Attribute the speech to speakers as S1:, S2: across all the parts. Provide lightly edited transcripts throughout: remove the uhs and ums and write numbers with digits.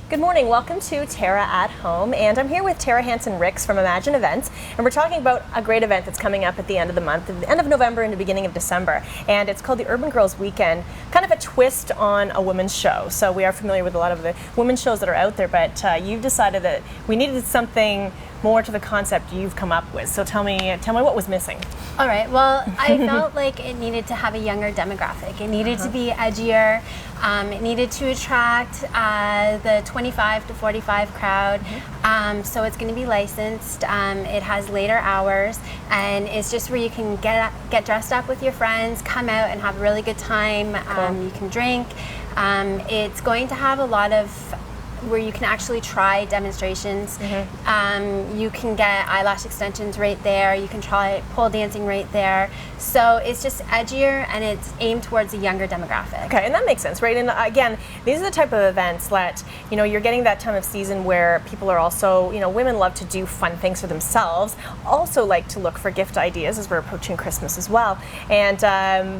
S1: Good morning, welcome to Tara at Home, and I'm here with Tara-Hansen-Rix from Imagine Events, and we're talking about a great event that's coming up at the end of the month, at the end of November and the beginning of December, and it's called the Urban Girls Weekend, kind of a twist on a women's show. So we are familiar with a lot of the women's shows that are out there, but you've decided that we needed something more to the concept you've come up with. So tell me what was missing.
S2: All right, well, I felt like it needed to have a younger demographic. It needed to be edgier. It needed to attract the 25 to 45 crowd. So it's going to be licensed. It has later hours, and it's just where you can get dressed up with your friends, come out and have a really good time. You can drink. It's going to have a lot of where you can actually try demonstrations. You can get eyelash extensions right there. You can try pole dancing right there. So it's just edgier, and it's aimed towards a younger demographic.
S1: Okay, and that makes sense, right? And again, these are the type of events that, you know, you're getting that time of season where people are also, you know, women love to do fun things for themselves, also like to look for gift ideas as we're approaching Christmas as well. And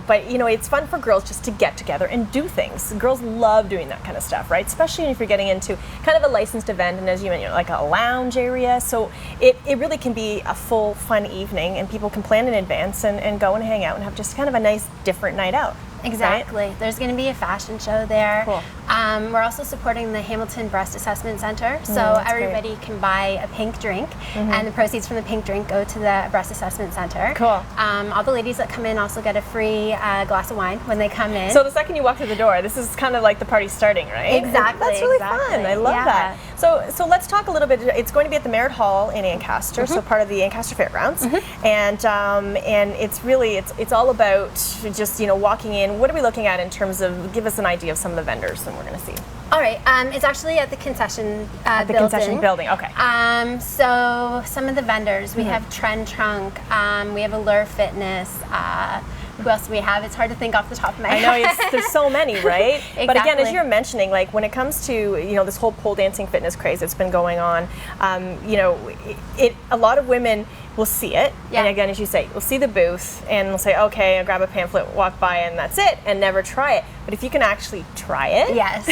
S1: but you know, it's fun for girls just to get together and do things. Girls love doing that kind of stuff, right? Especially if you're getting into kind of a licensed event, and as you mentioned, like a lounge area. So it really can be a full fun evening, and people can plan in advance and go and hang out and have just kind of a nice different night out.
S2: Exactly.
S1: Right?
S2: There's going to be a fashion show there.
S1: Cool.
S2: We're also supporting the Hamilton Breast Assessment Center, so everybody can buy a pink drink, and the proceeds from the pink drink go to the Breast Assessment Center.
S1: Cool.
S2: All the ladies that come in also get a free glass of wine when they come in.
S1: So the second you walk through the door, this is kind of like the party starting, right?
S2: Exactly.
S1: That's really fun. I love that. So let's talk a little bit. It's going to be at the Merritt Hall in Ancaster, so part of the Ancaster Fairgrounds, and it's really it's all about just, you know, walking in. What are we looking at in terms of, give us an idea of some of the vendors that we're going to see?
S2: All right, it's actually at the concession
S1: At the concession building, okay.
S2: So some of the vendors, we have Trend Trunk, we have Allure Fitness, who else do we have? It's hard to think off the top of my head.
S1: I know, there's so many, right?
S2: Exactly.
S1: But again, as you're mentioning, like when it comes to, you know, this whole pole dancing fitness craze that's been going on, you know, a lot of women will see it, and again, as you say, we'll see the booth and we'll say, okay, I'll grab a pamphlet, walk by, and that's it, and never try it. But if you can actually try it,
S2: yes,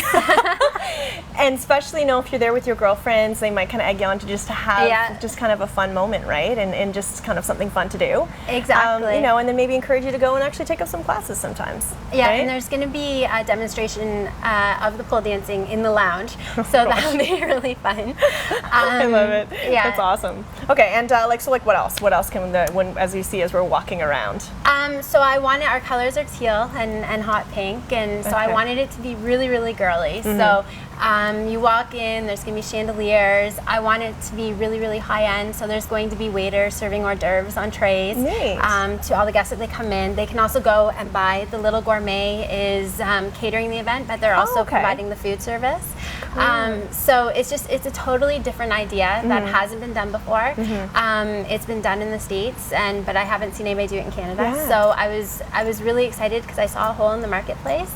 S1: and especially, you know, if you're there with your girlfriends, they might kind of egg you on to just have just kind of a fun moment, right? And just kind of something fun to do.
S2: Exactly.
S1: You know, and then maybe encourage you to go and actually take up some classes sometimes.
S2: Yeah,
S1: right?
S2: and there's going to be a demonstration of the pole dancing in the lounge, so that'll be really fun.
S1: I love it.
S2: Yeah,
S1: that's awesome. Okay, and like what else? What else can as you see as we're walking around?
S2: So I wanted, our colors are teal and hot pink, and so I wanted it to be really, really girly. So you walk in, there's going to be chandeliers. I want it to be really, really high end, so there's going to be waiters serving hors d'oeuvres on trays to all the guests that they come in. They can also go and buy, the Little Gourmet is catering the event, but they're also providing the food service. So it's a totally different idea that hasn't been done before. It's been done in the States, but I haven't seen anybody do it in Canada. So I was really excited because I saw a hole in the marketplace.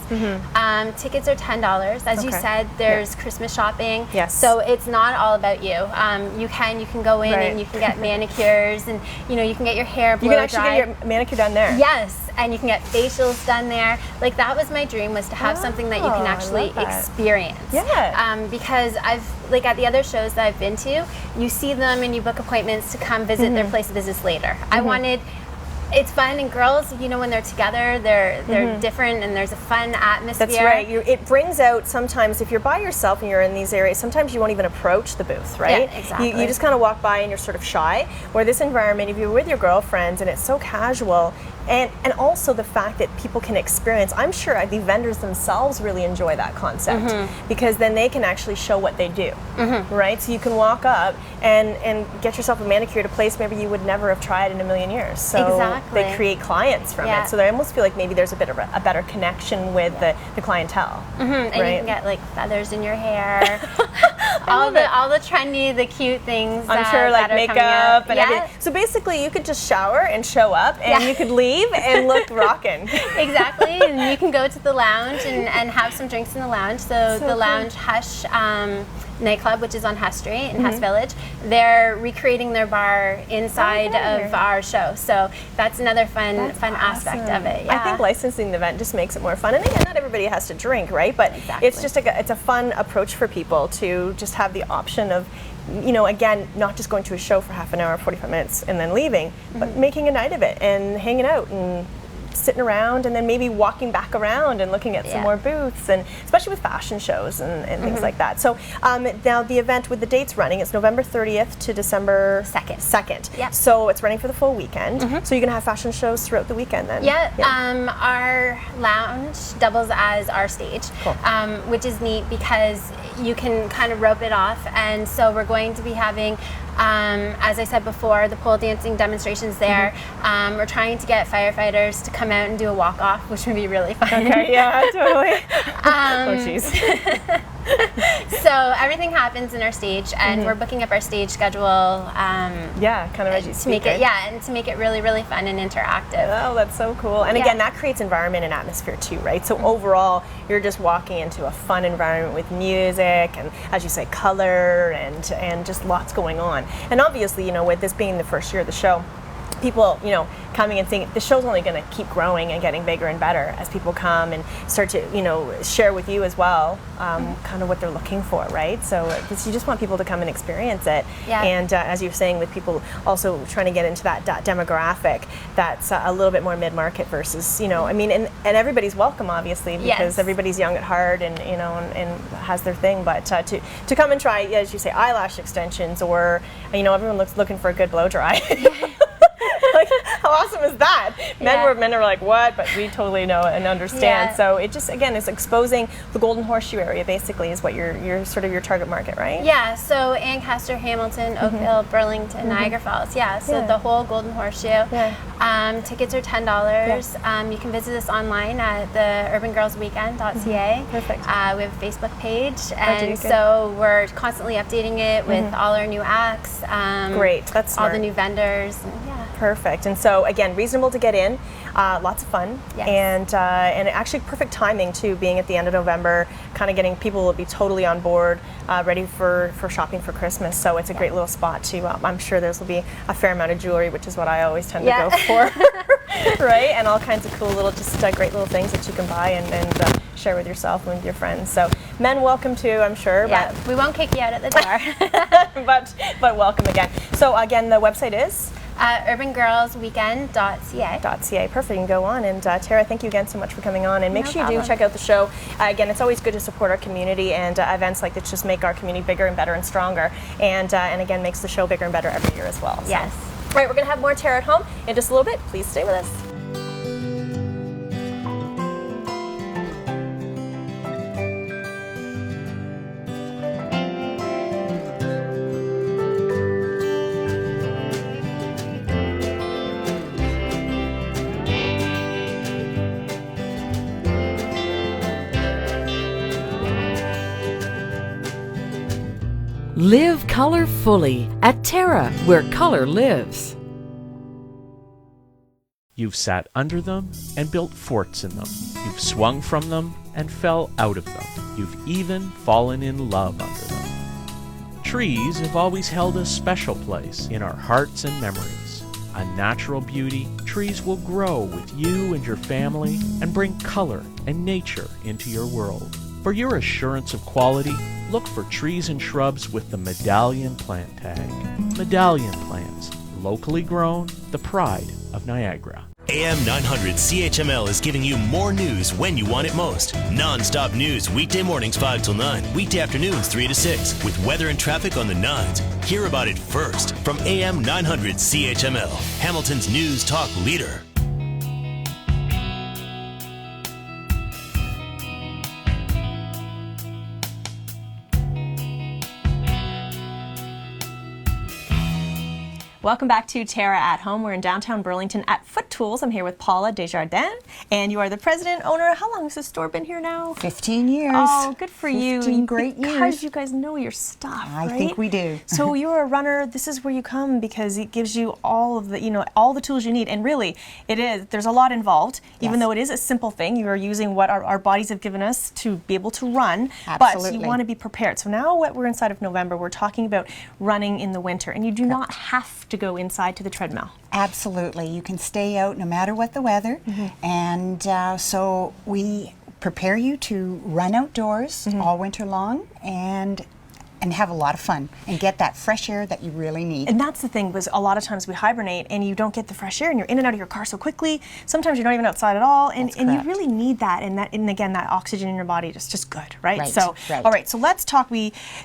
S2: Tickets are $10. As you said, there's Christmas shopping. So it's not all about you. You can go in and you can get manicures, and you know, you can get your hair blow dried.
S1: You can actually get your manicure done there.
S2: Yes, and you can get facials done there. Like, that was my dream, was to have something that you can actually experience. Because like at the other shows that I've been to, you see them and you book appointments to come visit their place of business later. I wanted, it's fun, and girls, you know, when they're together, they're different, and there's a fun atmosphere.
S1: That's right. It brings out, sometimes if you're by yourself and you're in these areas, sometimes you won't even approach the booth, right?
S2: Yeah, exactly.
S1: You just kind of walk by and you're sort of shy. Where this environment, if you're with your girlfriends and it's so casual, and also the fact that people can experience, I'm sure the vendors themselves really enjoy that concept, because then they can actually show what they do, right? So you can walk up and get yourself a manicure at a place maybe you would never have tried in a million years. So they create clients from it. So they almost feel like maybe there's a bit of a better connection with the clientele.
S2: And you can get like feathers in your hair. all the trendy, the cute things.
S1: I'm sure, like
S2: that are
S1: makeup and
S2: yeah.
S1: everything. So basically, you could just shower and show up, and you could leave and look rockin'.
S2: Exactly, and you can go to the lounge and have some drinks in the lounge. So the
S1: cool.
S2: lounge Hush nightclub, which is on Hush Street in Hush Village, they're recreating their bar inside of our show. So that's another fun aspect of it. Yeah.
S1: I think licensing the event just makes it more fun. And again, not everybody has to drink, right? But it's just it's a fun approach for people to just have the option of, you know, again, not just going to a show for half an hour, 45 minutes, and then leaving, but making a night of it and hanging out and sitting around, and then maybe walking back around and looking at some more booths, and especially with fashion shows and things like that. So now the event with the dates running, it's November 30th to December 2nd.
S2: Yep.
S1: So it's running for the full weekend. So you're going to have fashion shows throughout the weekend then?
S2: Yeah. Our lounge doubles as our stage, which is neat because you can kind of rope it off. And so we're going to be having, as I said before, the pole dancing demonstrations there. We're trying to get firefighters to come out and do a walk-off, which would be really fun.
S1: Okay, yeah, totally. Oh, jeez.
S2: So everything happens in our stage, and we're booking up our stage schedule.
S1: Yeah, kind of as you
S2: to
S1: speak.
S2: make it, and to make it really, really fun and interactive.
S1: Oh, that's so cool. And again, that creates environment and atmosphere too, right? So overall, you're just walking into a fun environment with music and, as you say, color and just lots going on. And obviously, you know, with this being the first year of the show, people, you know, coming and seeing the show's only going to keep growing and getting bigger and better as people come and start to, you know, share with you as well, kind of what they're looking for, right? So you just want people to come and experience it. Yeah. And as you're saying, with people also trying to get into that demographic that's a little bit more mid-market versus, you know, I mean, and everybody's welcome, obviously, because everybody's young at heart and, you know, and has their thing. But to come and try, as you say, eyelash extensions, or, you know, everyone looking for a good blow dry. Like, how awesome is that? Men are like, what? But we totally know and understand. So it just, again, is exposing the Golden Horseshoe area, basically, is what your sort of your target market, right?
S2: Yeah, so Ancaster, Hamilton, Oakville, Burlington, Niagara Falls. So the whole Golden Horseshoe. Tickets are $10. You can visit us online at theurbangirlsweekend.ca.
S1: Perfect.
S2: We have a Facebook page, and so we're constantly updating it with all our new acts.
S1: Great, that's smart.
S2: All the new vendors.
S1: Perfect. And so again, reasonable to get in, lots of fun, and actually perfect timing too, being at the end of November, kind of getting people will be totally on board, ready for shopping for Christmas. So it's a great little spot to. I'm sure there will be a fair amount of jewelry, which is what I always tend to go for, right? And all kinds of cool little, just great little things that you can buy and share with yourself and with your friends. So men, welcome too, I'm sure.
S2: Yeah,
S1: but
S2: we won't kick you out at the door.
S1: but welcome again. So again, the website is?
S2: urbangirlsweekend.ca.
S1: Perfect. You can go on. And Tara, thank you again so much for coming on. And make sure you do check out the show. Again, it's always good to support our community, and events like this just make our community bigger and better and stronger. And again, makes the show bigger and better every year as well. So.
S2: Yes.
S1: All right, we're going to have more Tara at Home in just a little bit. Please stay with us.
S3: Live color fully at Terra, where color lives.
S4: You've sat under them and built forts in them. You've swung from them and fell out of them. You've even fallen in love under them. Trees have always held a special place in our hearts and memories. A natural beauty, trees will grow with you and your family and bring color and nature into your world. For your assurance of quality, look for trees and shrubs with the Medallion plant tag. Medallion plants, locally grown, the pride of Niagara.
S5: AM 900 CHML is giving you more news when you want it most. Non-stop news weekday mornings 5 till 9, weekday afternoons 3 to 6, with weather and traffic on the 9s. Hear about it first from AM 900 CHML, Hamilton's news talk leader.
S1: Welcome back to Tara at Home. We're in downtown Burlington at Foot Tools. I'm here with Paula Desjardins, and you are the president, owner. How long has this store been here now?
S6: 15 years.
S1: Oh, good for
S6: 15
S1: you.
S6: great years.
S1: Because you guys know your stuff,
S6: I
S1: right?
S6: think we do.
S1: So you're a runner. This is where you come because it gives you all of the, all the tools you need. And really, there's a lot involved. Even though it is a simple thing, you are using what our bodies have given us to be able to run.
S6: Absolutely.
S1: But you want to be prepared. So now we're inside of November. We're talking about running in the winter, and you do not have to go inside to the treadmill.
S6: Absolutely. You can stay out no matter what the weather. And so we prepare you to run outdoors all winter long and have a lot of fun and get that fresh air that you really need.
S1: And that's the thing, was a lot of times we hibernate and you don't get the fresh air and you're in and out of your car so quickly. Sometimes you're not even outside at all, and you really need that. And again, that oxygen in your body is just good, right? So, all right, so let's talk.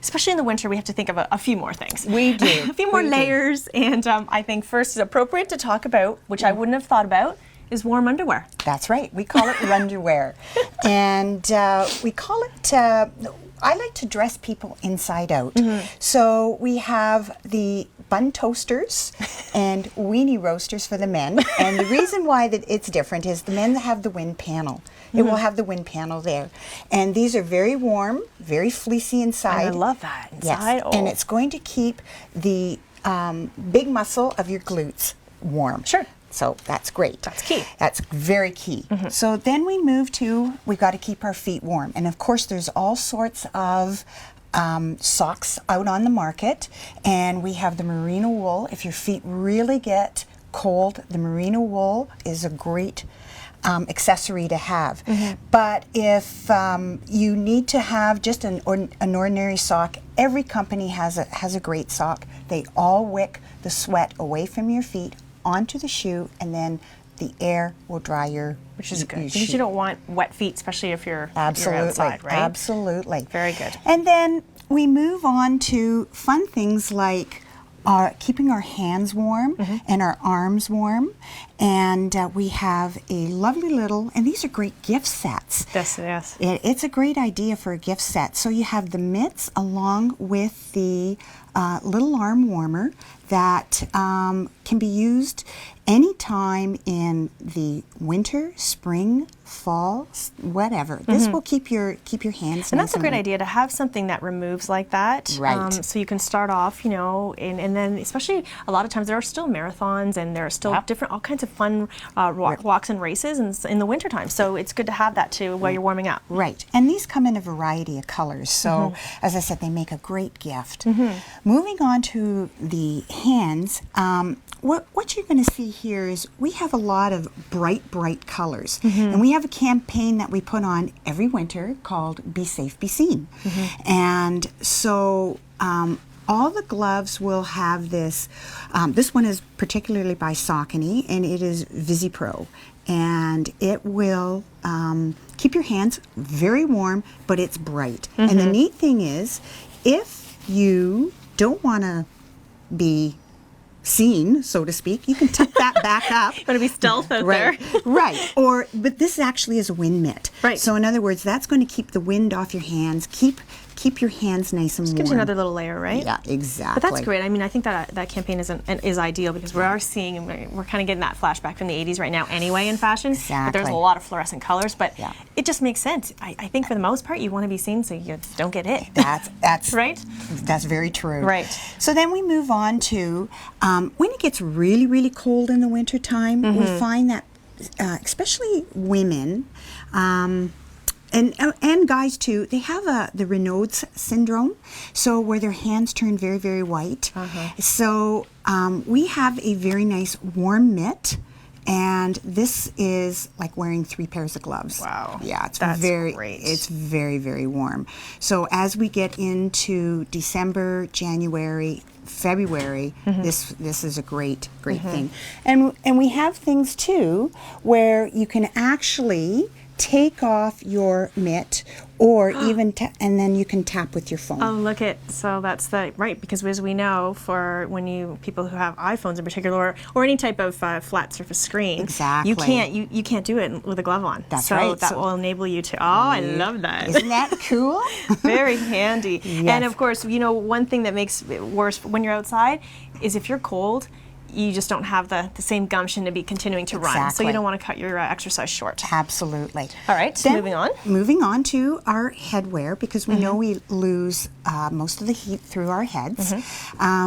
S1: Especially in the winter, we have to think of a few more things.
S6: We do.
S1: A few more layers. And I think first it's appropriate to talk about, which I wouldn't have thought about, is warm underwear.
S6: That's right. We call it runderwear. And we call it, I like to dress people inside out. So we have the bun toasters and weenie roasters for the men. And the reason why that it's different is the men have the wind panel. It will have the wind panel there. And these are very warm, very fleecy inside.
S1: And I love that inside.
S6: Yes. And it's going to keep the big muscle of your glutes warm.
S1: Sure.
S6: So that's great.
S1: That's key.
S6: That's very key. So then we move to, we've got to keep our feet warm. And of course there's all sorts of socks out on the market. And we have the merino wool. If your feet really get cold, the merino wool is a great accessory to have. But if you need to have just an ordinary sock, every company has a great sock. They all wick the sweat away from your feet onto the shoe, and then the air will dry your
S1: Which is good,
S6: your
S1: because
S6: shoe.
S1: you don't want wet feet, especially if you're outside, right?
S6: Absolutely.
S1: Very good.
S6: And then we move on to fun things like keeping our hands warm and our arms warm. And we have a lovely little, and these are great gift sets.
S1: Yes.
S6: It's a great idea for a gift set. So you have the mitts along with the little arm warmer that can be used anytime in the winter, spring, fall, whatever. This will keep your hands.
S1: And that's a great idea to have something that removes like that.
S6: Right.
S1: So you can start off, and then especially a lot of times there are still marathons and there are still all kinds of fun walks and races in the wintertime. So it's good to have that too while you're warming up.
S6: Right. And these come in a variety of colors. So as I said, they make a great gift. Moving on to the hands, what you're going to see here is we have a lot of bright colors. And we have a campaign that we put on every winter called Be Safe, Be Seen. And so all the gloves will have this. This one is particularly by Saucony, and it is VisiPro. And it will keep your hands very warm, but it's bright. And the neat thing is, if you don't want to be seen, so to speak, you can tuck that back up.
S1: You want to be stealth out there.
S6: Right. But this actually is a wind mitt.
S1: Right.
S6: So in other words, that's going to keep the wind off your hands, keep your hands nice and warm.
S1: Gives you another little layer, right?
S6: Yeah, exactly.
S1: But that's great. I mean, I think that campaign is ideal because we are seeing, we're kind of getting that flashback from the 80s right now anyway in fashion.
S6: Exactly.
S1: But there's a lot of fluorescent colors, but it just makes sense. I think for the most part, you want to be seen so you don't get hit.
S6: That's
S1: right?
S6: That's very true.
S1: Right.
S6: So then we move on to when it gets really cold in the wintertime, we find that especially women, and guys too, they have the Raynaud's syndrome, so where their hands turn very white. So we have a very nice warm mitt, and this is like wearing 3 pairs of gloves.
S1: Wow.
S6: Yeah,
S1: That's
S6: very
S1: great.
S6: It's very warm. So as we get into December, January, February, this is a great thing. And we have things too where you can actually take off your mitt or even and then you can tap with your phone.
S1: Oh, look at, so that's right, because as we know, for people who have iPhones in particular, or any type of flat surface screen,
S6: Exactly.
S1: you can't do it with a glove on.
S6: That's
S1: so
S6: right.
S1: That
S6: So-
S1: will enable you to, I love that.
S6: Isn't that cool?
S1: Very handy.
S6: Yes.
S1: And of course, one thing that makes it worse when you're outside is if you're cold, you just don't have the same gumption to be continuing to run. So
S6: Exactly.
S1: you don't want to cut your exercise short.
S6: Absolutely.
S1: All right,
S6: Then
S1: moving on.
S6: Moving on to our headwear, because we know we lose most of the heat through our heads.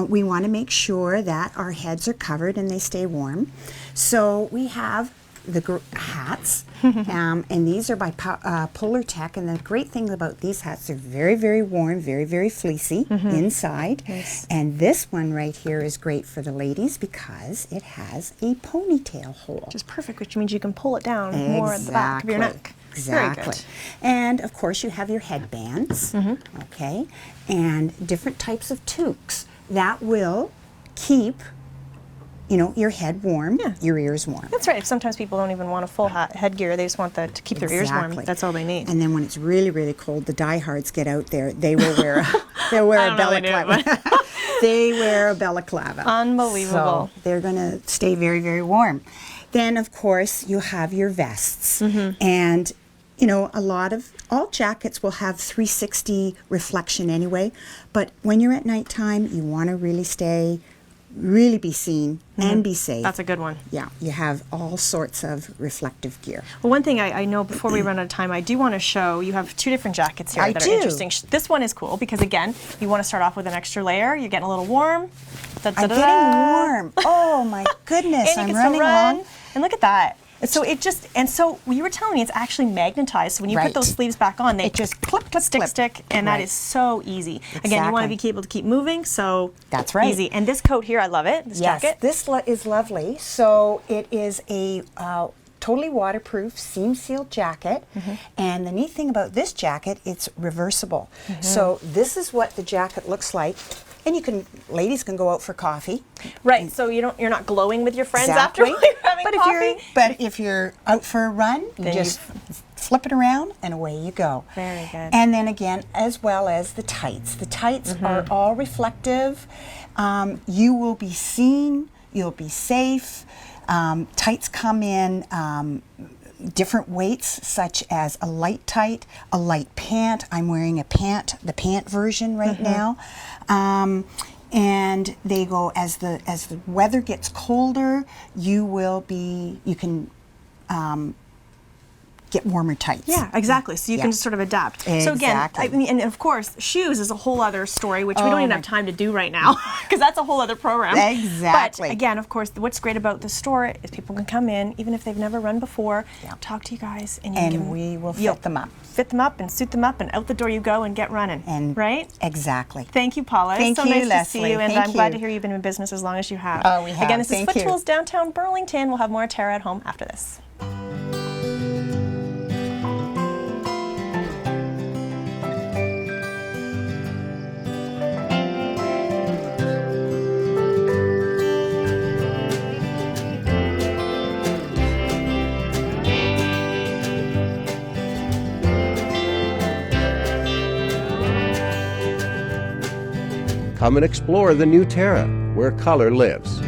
S6: We want to make sure that our heads are covered and they stay warm. So we have the hats, and these are by Polar Tech. And the great thing about these hats, they're very, very warm, very, very fleecy inside.
S1: Nice.
S6: And this one right here is great for the ladies because it has a ponytail hole.
S1: Which is perfect, which means you can pull it down more at the back of your neck.
S6: Exactly.
S1: Very good.
S6: And of course you have your headbands, okay, and different types of toques that will keep, you know, your head warm, your ears warm.
S1: That's right. Sometimes people don't even want a full headgear. They just want to keep their ears warm. That's all they need.
S6: And then when it's really, really cold, the diehards get out there. They will wear they'll wear a balaclava. They wear a balaclava.
S1: Unbelievable.
S6: So they're going to stay very, very warm. Then, of course, you have your vests. And, you know, all jackets will have 360 reflection anyway. But when you're at nighttime, you want to really be seen and be safe.
S1: That's a good one.
S6: Yeah, you have all sorts of reflective gear.
S1: Well, one thing I know before we run out of time, I do want to show you have 2 different jackets here that are interesting. This one is cool because, again, you want to start off with an extra layer. You're getting a little warm.
S6: I'm getting warm. Oh my goodness,
S1: And you
S6: I'm
S1: can
S6: running
S1: still run.
S6: along.
S1: And look at that. So so you were telling me it's actually magnetized. So when you put those sleeves back on, they just clip, stick, and that is so easy. Again, you want to be able to keep moving, so
S6: that's right.
S1: Easy. And this coat here, I love it. This jacket.
S6: This is lovely. So it is a totally waterproof seam-sealed jacket, and the neat thing about this jacket, it's reversible. So this is what the jacket looks like. And ladies can go out for coffee.
S1: Right, so you're not glowing with your friends after you're having coffee.
S6: But if you're out for a run, you just flip it around and away you go.
S1: Very good.
S6: And then again, as well as the tights. The tights are all reflective. You will be seen, you'll be safe. Tights come in different weights, such as a light tight, a light pant. I'm wearing the pant version right now. And they go as the weather gets colder, you can get warmer tights.
S1: Yeah, exactly. So you can just sort of adapt. So again, I mean, and of course, shoes is a whole other story, which we don't even have time to do right now, because that's a whole other program.
S6: Exactly.
S1: But again, of course, what's great about the store is people can come in, even if they've never run before, talk to you guys, and
S6: we will fit them up.
S1: Fit them up and suit them up, and out the door you go and get running.
S6: Right? Exactly.
S1: Thank you, Paula.
S6: Thank
S1: so
S6: you,
S1: nice
S6: Leslie.
S1: to see you, and
S6: Thank
S1: I'm glad
S6: you.
S1: to hear you've been in business as long as you have.
S6: Oh, we have.
S1: Again, this is
S6: Thank
S1: Foot
S6: you.
S1: Tools downtown Burlington. We'll have more Tara at Home after this.
S7: Come and explore the new Terra, where color lives.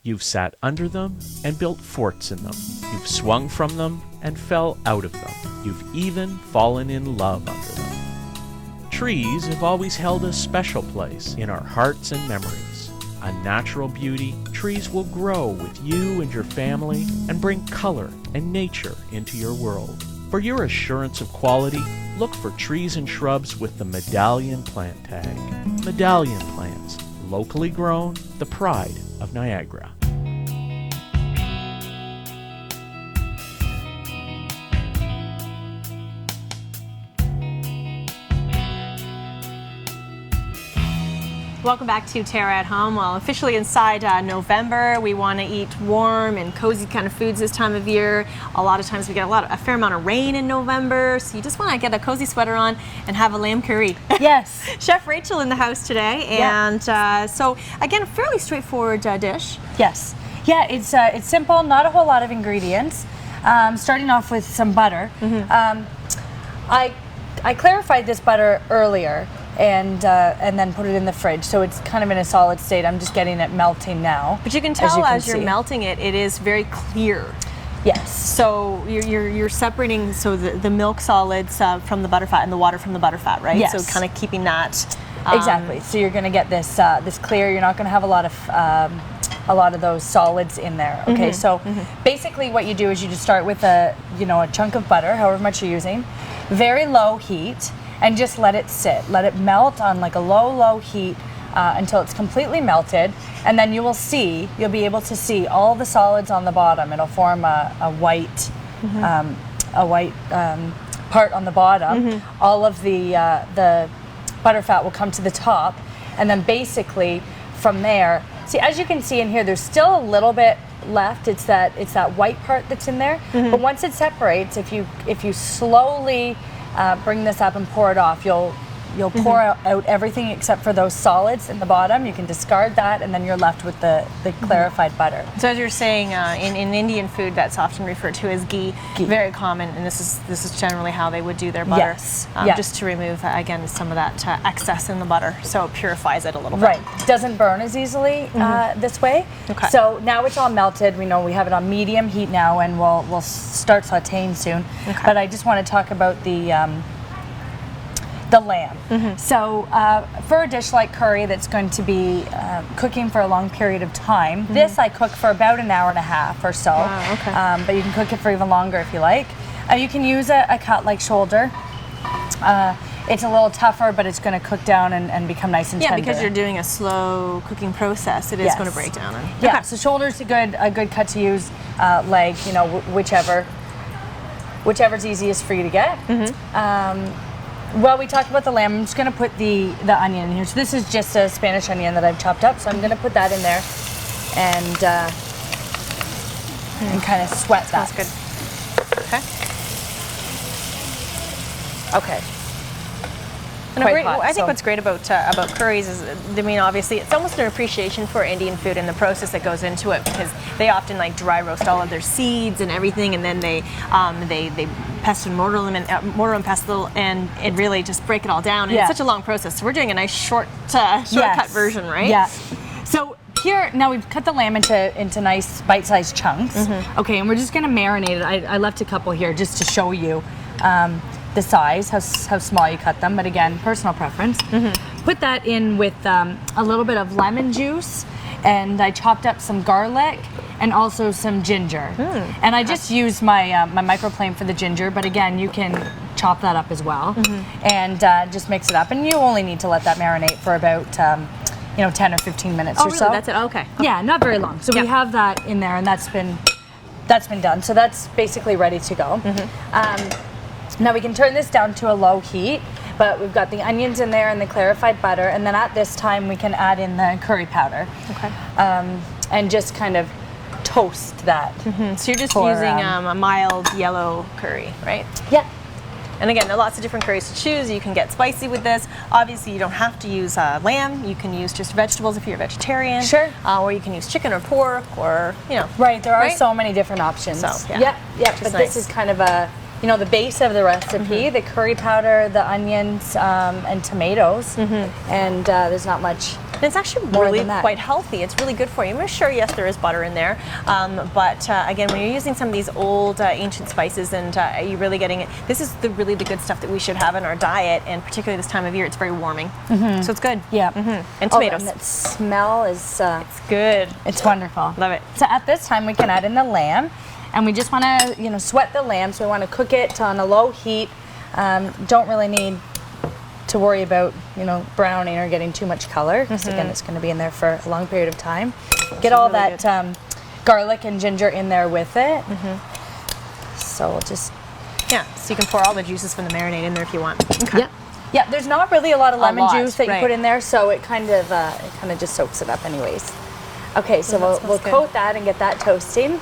S4: You've sat under them and built forts in them. You've swung from them and fell out of them. You've even fallen in love under them. Trees have always held a special place in our hearts and memories. A natural beauty, trees will grow with you and your family and bring color and nature into your world. For your assurance of quality, look for trees and shrubs with the Medallion plant tag. Medallion plants, locally grown, the pride of Niagara.
S1: Welcome back to Tara at Home. Well, officially inside November, we want to eat warm and cozy kind of foods this time of year. A lot of times we get a fair amount of rain in November, so you just want to get a cozy sweater on and have a lamb curry.
S8: Yes.
S1: Chef Rachel in the house today, and so again, a fairly straightforward dish.
S8: Yes. Yeah, it's simple, not a whole lot of ingredients. Starting off with some butter. I clarified this butter earlier and then put it in the fridge, so it's kind of in a solid state. I'm just getting it melting now.
S1: But you can tell as you're melting it, it is very clear.
S8: Yes.
S1: So you're separating the milk solids from the butterfat and the water from the butterfat, right?
S8: Yes.
S1: So kind of keeping that
S8: Exactly. So you're going to get this this clear. You're not going to have a lot of those solids in there. Okay. So basically, what you do is you just start with a chunk of butter, however much you're using, very low heat, and just let it sit. Let it melt on like a low heat until it's completely melted, and then you'll be able to see all the solids on the bottom. It'll form a white part on the bottom. All of the butter fat will come to the top, and then basically from there, see, as you can see in here, there's still a little bit left. It's that white part that's in there. But once it separates, if you slowly bring this up and pour it off, you'll pour out everything except for those solids in the bottom. You can discard that, and then you're left with the clarified butter.
S1: So as you're saying, in Indian food, that's often referred to as ghee. Very common, and this is generally how they would do their butter.
S8: Yes.
S1: Just to remove, again, some of that excess in the butter, so it purifies it a little bit.
S8: Right. Doesn't burn as easily this way.
S1: Okay.
S8: So now it's all melted. We know we have it on medium heat now, and we'll start sautéing soon.
S1: Okay.
S8: But I just want to talk about the lamb. So for a dish like curry that's going to be cooking for a long period of time, this I cook for about an hour and a half or so.
S1: Wow, okay.
S8: But you can cook it for even longer if you like. You can use a cut like shoulder. It's a little tougher, but it's going to cook down and become nice and tender.
S1: Yeah, because you're doing a slow cooking process, it is going to break down.
S8: Yeah, so shoulder's a good cut to use. Leg, whichever's easiest for you to get. Well, we talked about the lamb. I'm just going to put the onion in here. So this is just a Spanish onion that I've chopped up. So I'm going to put that in there and kind of sweat that.
S1: That's good. Okay.
S8: Okay.
S1: And
S8: Quite hot,
S1: I think what's great about curries is, I mean, obviously, it's almost an appreciation for Indian food and the process that goes into it, because they often like dry roast all of their seeds and everything, and then they pestle and mortar them and mortar and pestle and really just break it all down. And it's such a long process. So we're doing a nice shortcut version, right?
S8: Yeah. So here now we've cut the lamb into nice bite-sized chunks. Okay, and we're just going to marinate it. I left a couple here just to show you. The size, how small you cut them, but again, personal preference. Put that in with a little bit of lemon juice, and I chopped up some garlic and also some ginger. And I just used my my microplane for the ginger, but again, you can chop that up as well, and just mix it up. And you only need to let that marinate for about 10 or 15 minutes or so.
S1: That's it. Okay.
S8: Yeah, not very long. So we have that in there, and that's been done. So that's basically ready to go. Now we can turn this down to a low heat, but we've got the onions in there and the clarified butter, and then at this time we can add in the curry powder. Okay. And just kind of toast that.
S1: So you're just using a mild yellow curry, right?
S8: Yeah.
S1: And again, there are lots of different curries to choose. You can get spicy with this. Obviously, you don't have to use lamb. You can use just vegetables if you're a vegetarian.
S8: Sure.
S1: Or you can use chicken or pork, or
S8: Right. There are so many different options.
S1: So
S8: yeah. But this is kind of a the base of the recipe, the curry powder, the onions, and tomatoes, and there's not much.
S1: And it's actually really quite healthy. It's really good for you. I'm sure, yes, there is butter in there, but again, when you're using some of these old ancient spices, and you're really getting it, this is really the good stuff that we should have in our diet, and particularly this time of year, it's very warming. So it's good.
S8: Yeah.
S1: And tomatoes.
S8: And that smell is
S1: it's good.
S8: It's wonderful.
S1: Love it.
S8: So at this time, we can add in the lamb. And we just want to, sweat the lamb, so we want to cook it on a low heat. Don't really need to worry about, browning or getting too much color, because again, it's going to be in there for a long period of time. Get all really that garlic and ginger in there with it. So we'll just...
S1: Yeah, so you can pour all the juices from the marinade in there if you want.
S8: Okay. Yeah, there's not really a lot of lemon juice that you put in there, so it kind of just soaks it up anyways. Okay, so we'll coat that and get that toasting.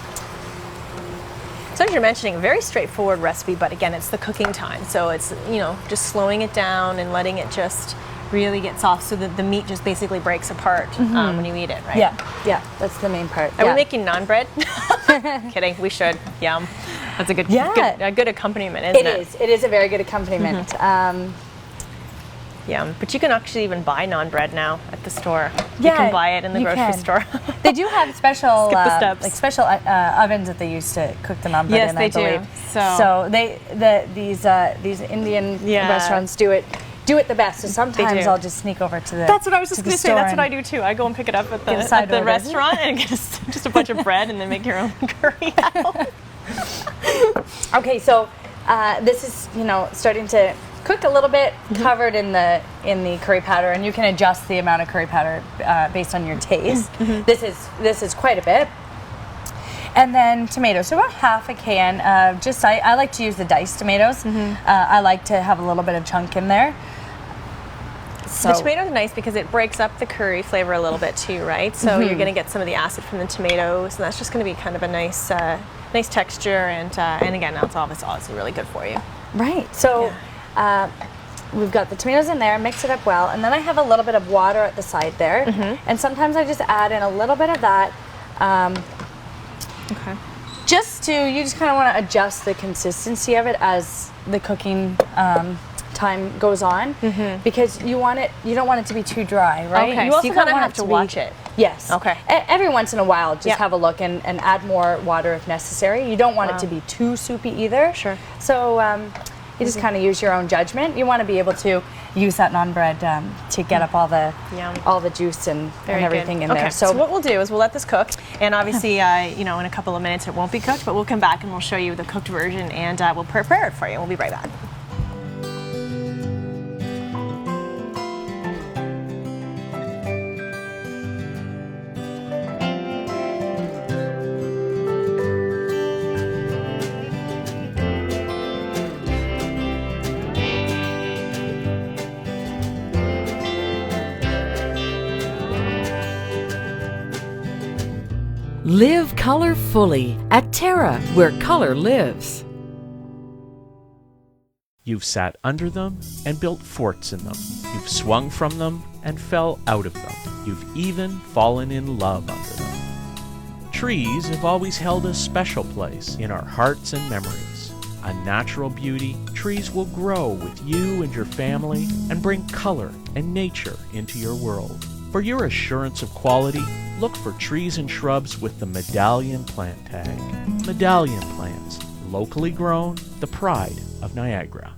S1: So as you're mentioning, a very straightforward recipe, but again, it's the cooking time. So it's, just slowing it down and letting it just really get soft, so that the meat just basically breaks apart when you eat it, right?
S8: Yeah, that's the main part.
S1: Are we making naan bread? Kidding, we should. Yum. That's a good accompaniment, isn't it?
S8: It is a very good accompaniment.
S1: Yeah, but you can actually even buy naan bread now at the store. You can buy it in the grocery store.
S8: They do have special
S1: Skip the steps.
S8: like special ovens that they use to cook the naan bread in, I believe.
S1: Do.
S8: So these Indian restaurants do it do it the best. So sometimes
S1: do.
S8: I'll just sneak over to the.
S1: That's what I was just
S8: to the
S1: going to say.
S8: store
S1: That's what I
S8: and-
S1: do too. I go and pick it up at
S8: Get a side
S1: the
S8: order.
S1: restaurant and get just a bunch of bread and then make your own curry out.
S8: Okay, so this is starting to cook a little bit, covered in the curry powder, and you can adjust the amount of curry powder based on your taste. This is quite a bit. And then tomatoes, so about half a can. I like to use the diced tomatoes. I like to have a little bit of chunk in there. So
S1: The tomatoes are nice because it breaks up the curry flavor a little bit too, right? So you're going to get some of the acid from the tomatoes, and that's just going to be kind of a nice texture. And again, that's obviously really good for you.
S8: right. So we've got the tomatoes in there. Mix it up well, and then I have a little bit of water at the side there, and sometimes I just add in a little bit of that.
S1: Okay.
S8: You just kind of want to adjust the consistency of it as the cooking time goes on, because you don't want it to be too dry, right?
S1: Okay,
S8: You
S1: so
S8: also
S1: you
S8: don't
S1: kind of
S8: want
S1: have
S8: it
S1: to
S8: be-
S1: watch it.
S8: Yes.
S1: Okay.
S8: Every once in a while, just
S1: Yeah.
S8: have a look and add more water if necessary. You don't want it to be too soupy either.
S1: Sure.
S8: So you just kind of use your own judgment. You want to be able to use that naan bread to get up all the juice and everything in
S1: okay.
S8: there.
S1: So what we'll do is we'll let this cook, and obviously, in a couple of minutes it won't be cooked, but we'll come back and we'll show you the cooked version, and we'll prepare it for you. We'll be right back.
S3: Live color fully at Terra, where color lives.
S4: You've sat under them and built forts in them. You've swung from them and fell out of them. You've even fallen in love under them. Trees have always held a special place in our hearts and memories. A natural beauty, trees will grow with you and your family and bring color and nature into your world. For your assurance of quality, look for trees and shrubs with the Medallion plant tag. Medallion plants, locally grown, the pride of Niagara.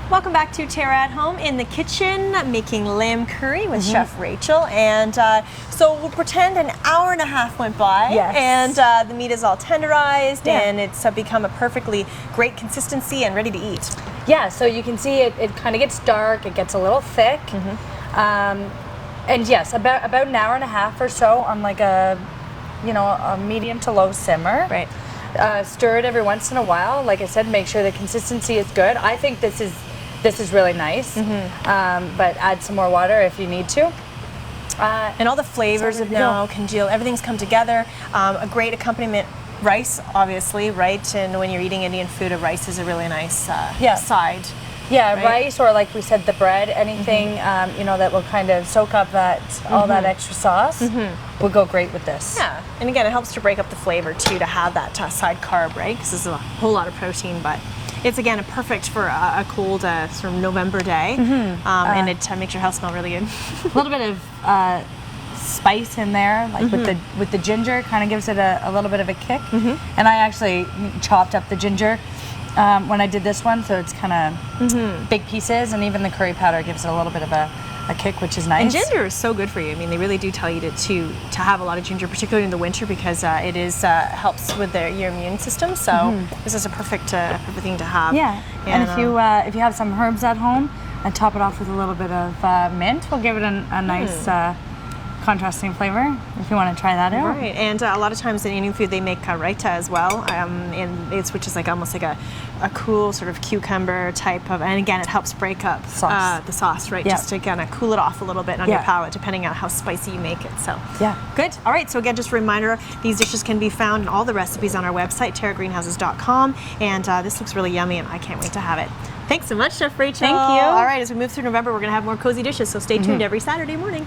S1: Welcome back to Tara at Home in the kitchen, making lamb curry with Chef Rachel. And so we'll pretend an hour and a half went by,
S8: Yes.
S1: and the meat is all tenderized,
S8: Yeah.
S1: and it's become a perfectly great consistency and ready to eat.
S8: Yeah, so you can see it kind of gets dark, it gets a little thick. And yes, about an hour and a half or so on like a medium to low simmer.
S1: Right.
S8: Stir it every once in a while. Like I said, make sure the consistency is good. I think this is really nice, but add some more water if you need to.
S1: And all the flavors have now congealed. Everything's come together. A great accompaniment, rice, obviously, right? And when you're eating Indian food, a rice is a really nice side.
S8: Yeah,
S1: right?
S8: rice, or like we said, the bread, anything that will kind of soak up all that extra sauce will go great with this.
S1: Yeah, and again, it helps to break up the flavor too, to have that side carb, right? Because there's a whole lot of protein, but it's again perfect for a cold sort of November day, and it makes your house smell really good.
S8: A little bit of spice in there, like with the ginger, kind of gives it a little bit of a kick. And I actually chopped up the ginger when I did this one, so it's kind of big pieces, and even the curry powder gives it a little bit of a kick, which is nice.
S1: And ginger is so good for you. I mean, they really do tell you to have a lot of ginger, particularly in the winter, because it is helps with your immune system. So this is a perfect thing to have.
S8: Yeah, and if you have some herbs at home, and top it off with a little bit of mint, we'll give it a nice contrasting flavor, if you want to try that out.
S1: Right, and a lot of times in Indian food they make raita as well, which is like almost like a cool sort of cucumber type of, and again it helps break up the sauce, right? Just to kind of cool it off a little bit on your palate, depending on how spicy you make it. So good. All right, so again, just a reminder, these dishes can be found in all the recipes on our website, terragreenhouses.com, and this looks really yummy, and I can't wait to have it. Thanks so much, Chef Rachel.
S8: Thank you.
S1: All right, as we move through November, we're going to have more cozy dishes, so stay tuned every Saturday morning.